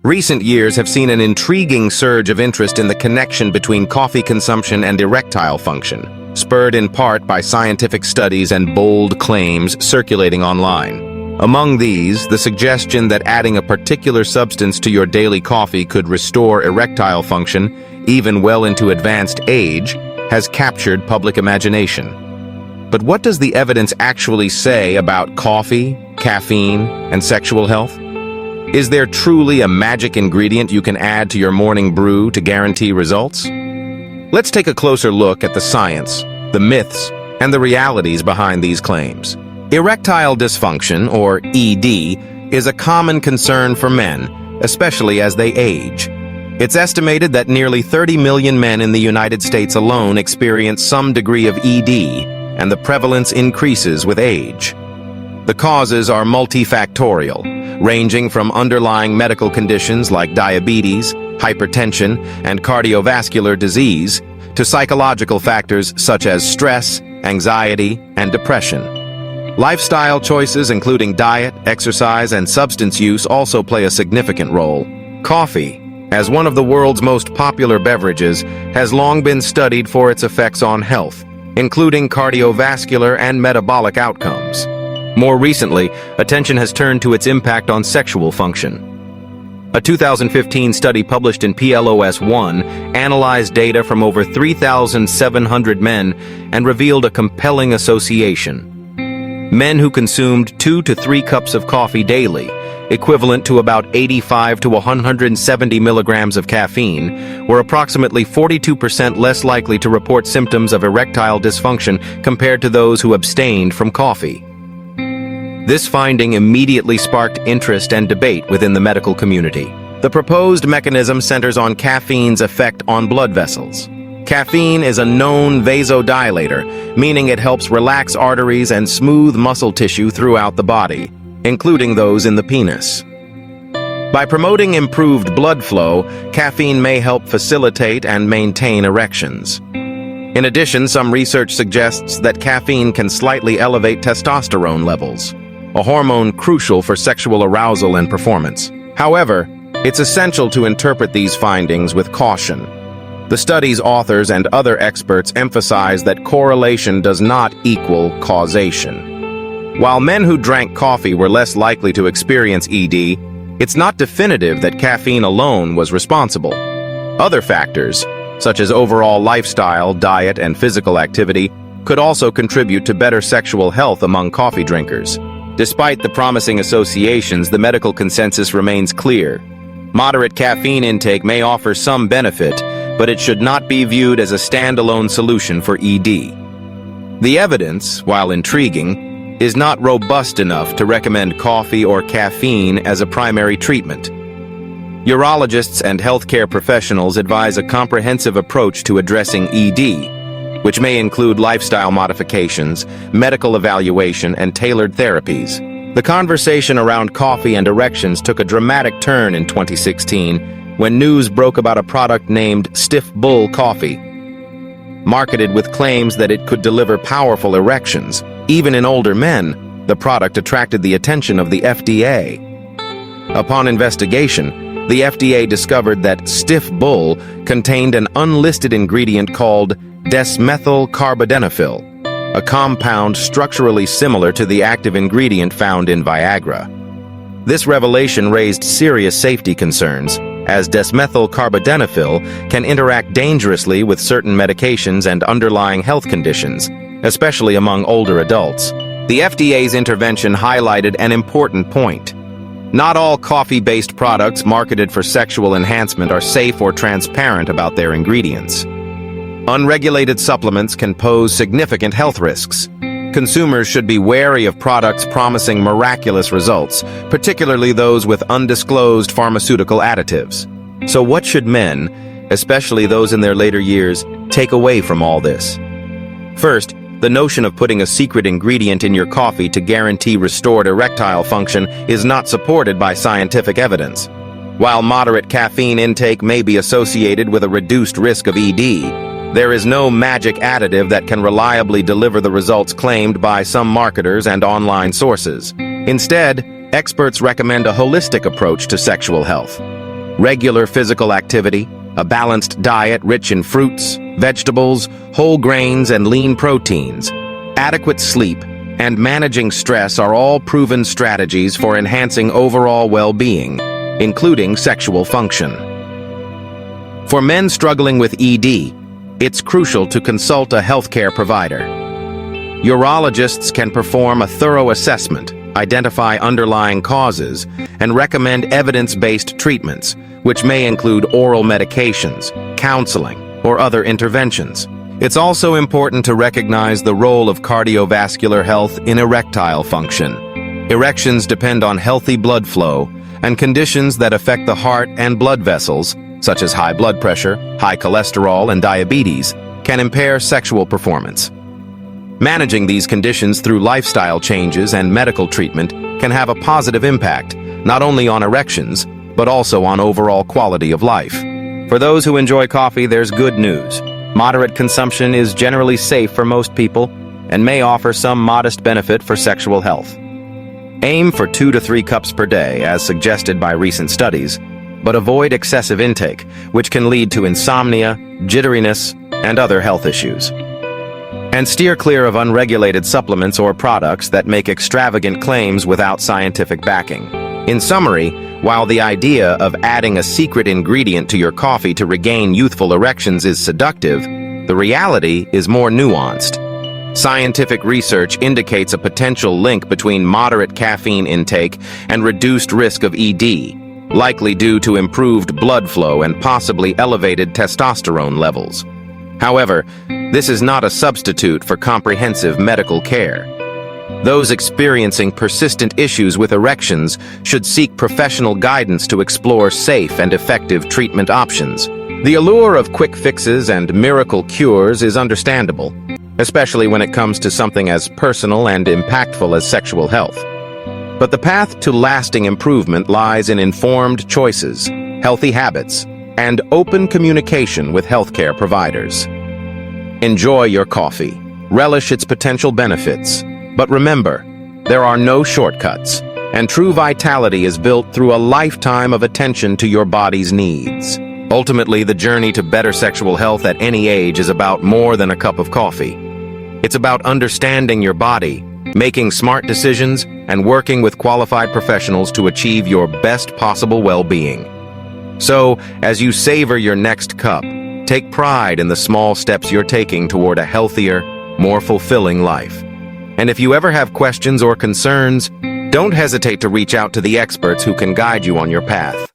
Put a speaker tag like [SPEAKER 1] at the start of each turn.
[SPEAKER 1] Recent years have seen an intriguing surge of interest in the connection between coffee consumption and erectile function, spurred in part by scientific studies and bold claims circulating online. Among these, the suggestion that adding a particular substance to your daily coffee could restore erectile function, even well into advanced age, has captured public imagination. But what does the evidence actually say about coffee, caffeine, and sexual health? Is there truly a magic ingredient you can add to your morning brew to guarantee results? Let's take a closer look at the science, the myths, and the realities behind these claims. Erectile dysfunction, or ED, is a common concern for men, especially as they age. It's estimated that nearly 30 million men in the United States alone experience some degree of ED, and the prevalence increases with age. The causes are multifactorial, ranging from underlying medical conditions like diabetes, hypertension, and cardiovascular disease, to psychological factors such as stress, anxiety, and depression. Lifestyle choices including diet, exercise, and substance use also play a significant role. Coffee, as one of the world's most popular beverages, has long been studied for its effects on health, including cardiovascular and metabolic outcomes. More recently, attention has turned to its impact on sexual function. A 2015 study published in PLOS One analyzed data from over 3,700 men and revealed a compelling association. Men who consumed 2 to 3 cups of coffee daily, equivalent to about 85 to 170 milligrams of caffeine, were approximately 42% less likely to report symptoms of erectile dysfunction compared to those who abstained from coffee. This finding immediately sparked interest and debate within the medical community. The proposed mechanism centers on caffeine's effect on blood vessels. Caffeine is a known vasodilator, meaning it helps relax arteries and smooth muscle tissue throughout the body, including those in the penis. By promoting improved blood flow, caffeine may help facilitate and maintain erections. In addition, some research suggests that caffeine can slightly elevate testosterone levels, a hormone crucial for sexual arousal and performance. However, it's essential to interpret these findings with caution. The study's authors and other experts emphasize that correlation does not equal causation. While men who drank coffee were less likely to experience ED, it's not definitive that caffeine alone was responsible. Other factors, such as overall lifestyle, diet, and physical activity, could also contribute to better sexual health among coffee drinkers. Despite the promising associations, the medical consensus remains clear. Moderate caffeine intake may offer some benefit, but it should not be viewed as a standalone solution for ED. The evidence, while intriguing, is not robust enough to recommend coffee or caffeine as a primary treatment. Urologists and healthcare professionals advise a comprehensive approach to addressing ED, which may include lifestyle modifications, medical evaluation, and tailored therapies. The conversation around coffee and erections took a dramatic turn in 2016 when news broke about a product named Stiff Bull Coffee. Marketed with claims that it could deliver powerful erections, even in older men, the product attracted the attention of the FDA. Upon investigation, the FDA discovered that Stiff Bull contained an unlisted ingredient called desmethylcarbadenafil, a compound structurally similar to the active ingredient found in Viagra. This revelation raised serious safety concerns, as desmethylcarbadenafil can interact dangerously with certain medications and underlying health conditions, especially among older adults. The FDA's intervention highlighted an important point. Not all coffee-based products marketed for sexual enhancement are safe or transparent about their ingredients. Unregulated supplements can pose significant health risks. Consumers should be wary of products promising miraculous results, particularly those with undisclosed pharmaceutical additives. So what should men, especially those in their later years, take away from all this? First, the notion of putting a secret ingredient in your coffee to guarantee restored erectile function is not supported by scientific evidence. While moderate caffeine intake may be associated with a reduced risk of ED, there is no magic additive that can reliably deliver the results claimed by some marketers and online sources. Instead, experts recommend a holistic approach to sexual health. Regular physical activity, a balanced diet rich in fruits, vegetables, whole grains, and lean proteins, adequate sleep, and managing stress are all proven strategies for enhancing overall well-being, including sexual function. For men struggling with ED, it's crucial to consult a healthcare provider. Urologists can perform a thorough assessment, identify underlying causes, and recommend evidence-based treatments, which may include oral medications, counseling, or other interventions. It's also important to recognize the role of cardiovascular health in erectile function. Erections depend on healthy blood flow, and conditions that affect the heart and blood vessels, such as high blood pressure, high cholesterol, and diabetes, can impair sexual performance. Managing these conditions through lifestyle changes and medical treatment can have a positive impact, not only on erections, but also on overall quality of life. For those who enjoy coffee, there's good news. Moderate consumption is generally safe for most people and may offer some modest benefit for sexual health. Aim for 2 to 3 cups per day, as suggested by recent studies, but avoid excessive intake, which can lead to insomnia, jitteriness, and other health issues. And steer clear of unregulated supplements or products that make extravagant claims without scientific backing. In summary, while the idea of adding a secret ingredient to your coffee to regain youthful erections is seductive, the reality is more nuanced. Scientific research indicates a potential link between moderate caffeine intake and reduced risk of ED, likely due to improved blood flow and possibly elevated testosterone levels. However, this is not a substitute for comprehensive medical care. Those experiencing persistent issues with erections should seek professional guidance to explore safe and effective treatment options. The allure of quick fixes and miracle cures is understandable, especially when it comes to something as personal and impactful as sexual health. But the path to lasting improvement lies in informed choices, healthy habits, and open communication with healthcare providers. Enjoy your coffee, relish its potential benefits, but remember, there are no shortcuts, and true vitality is built through a lifetime of attention to your body's needs. Ultimately, the journey to better sexual health at any age is about more than a cup of coffee. It's about understanding your body, making smart decisions, and working with qualified professionals to achieve your best possible well-being. So, as you savor your next cup, take pride in the small steps you're taking toward a healthier, more fulfilling life. And if you ever have questions or concerns, don't hesitate to reach out to the experts who can guide you on your path.